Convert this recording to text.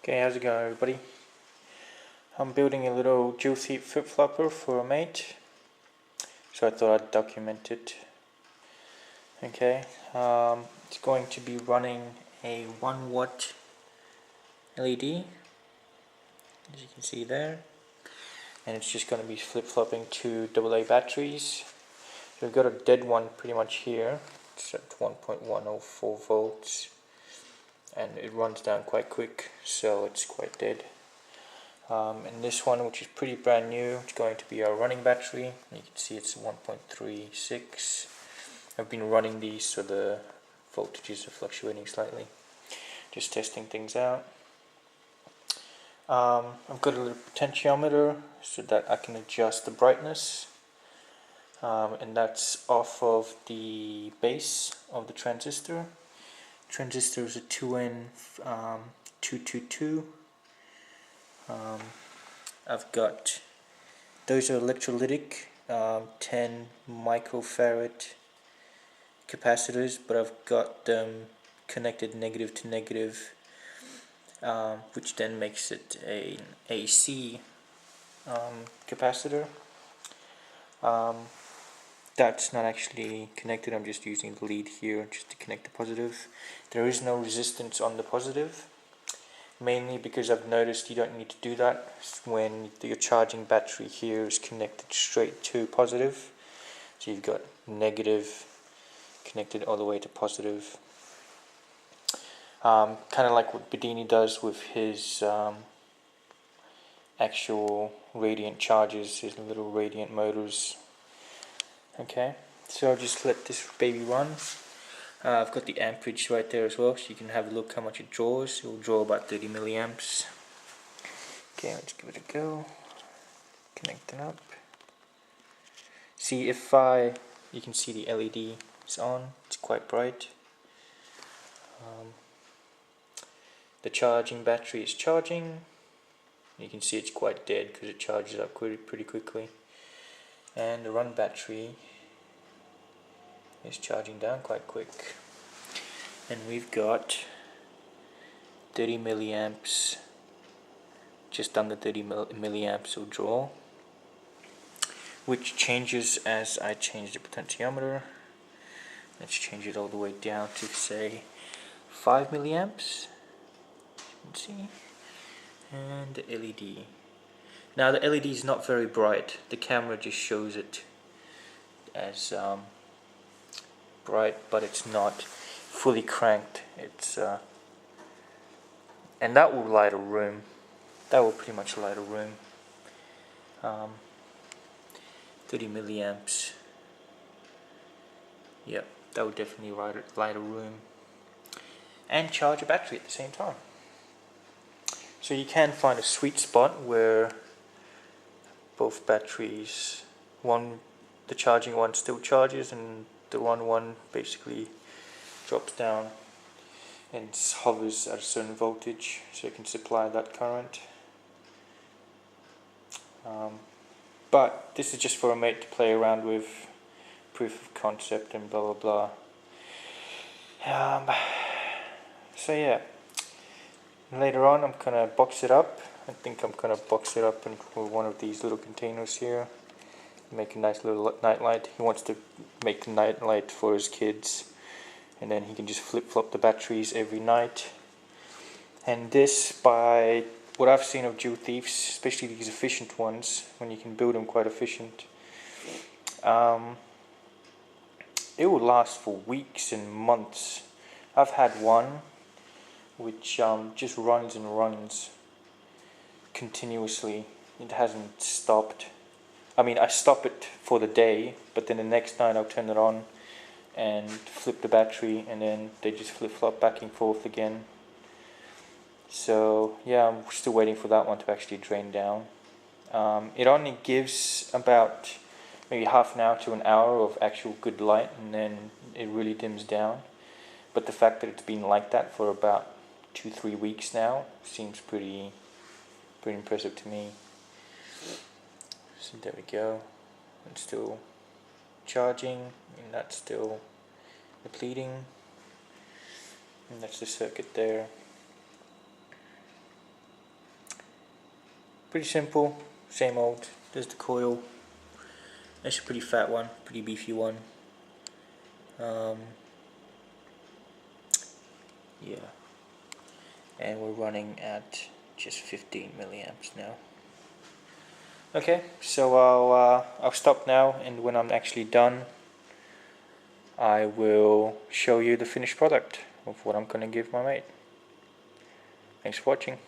Okay, how's it going, everybody? I'm building a little juicy flip-flopper for a mate, so I thought I'd document it. Okay, it's going to be running a 1 watt LED, as you can see there, and it's just going to be flip-flopping two AA batteries. So we've got a dead one pretty much here. It's at 1.104 volts, and it runs down quite quick, so it's quite dead. And this one, which is pretty brand new, it's going to be our running battery. You can see it's 1.36. I've been running these so the voltages are fluctuating slightly, just testing things out. I've got a little potentiometer so that I can adjust the brightness, and that's off of the base of the transistor. Transistor is a 2N222. I've got, those are electrolytic 10 microfarad capacitors, but I've got them connected negative to negative, which then makes it an AC capacitor. That's not actually connected, I'm just using the lead here just to connect the positive. There is no resistance on the positive, mainly because I've noticed you don't need to do that when your charging battery here is connected straight to positive. So you've got negative connected all the way to positive. Kind of like what Bedini does with his actual radiant chargers, his little radiant motors. Okay, so I'll just let this baby run. I've got the amperage right there as well, so you can have a look how much it draws. It will draw about 30 milliamps. Okay, let's give it a go. Connecting up. See, you can see the LED is on. It's quite bright. The charging battery is charging. You can see it's quite dead because it charges up pretty quickly. And the run battery is charging down quite quick. And we've got 30 milliamps, just under 30 milliamps of draw, which changes as I change the potentiometer. Let's change it all the way down to say 5 milliamps. You can see, and the LED. Now the LED is not very bright. The camera just shows it as bright, but it's not fully cranked. It's and that will light a room. That will pretty much light a room. 30 milliamps. Yep, that would definitely light a room and charge a battery at the same time. So you can find a sweet spot where both batteries, the charging one still charges and the run one basically drops down and hovers at a certain voltage, so you can supply that current. But this is just for a mate to play around with, proof of concept and blah blah blah. So yeah, later on I'm gonna box it up. I think I'm gonna box it up into one of these little containers here. Make a nice little night light. He wants to make the night light for his kids, and then he can just flip-flop the batteries every night. And this, by what I've seen of Jewel Thieves, especially these efficient ones, when you can build them quite efficient, it will last for weeks and months. I've had one which just runs and runs continuously. It hasn't stopped. I mean, I stop it for the day, but then the next night I'll turn it on and flip the battery, and then they just flip-flop back and forth again. So yeah, I'm still waiting for that one to actually drain down. It only gives about maybe half an hour to an hour of actual good light, and then it really dims down. But the fact that it's been like that for about 2-3 weeks now seems pretty impressive to me. So there we go. It's still charging, and that's still depleting, and that's the circuit there. pretty simple, same old. There's the coil. It's a pretty fat one, pretty beefy one. Yeah, and we're running at just 15 milliamps now. Okay, so I'll stop now, and when I'm actually done, I will show you the finished product of what I'm gonna give my mate. Thanks for watching.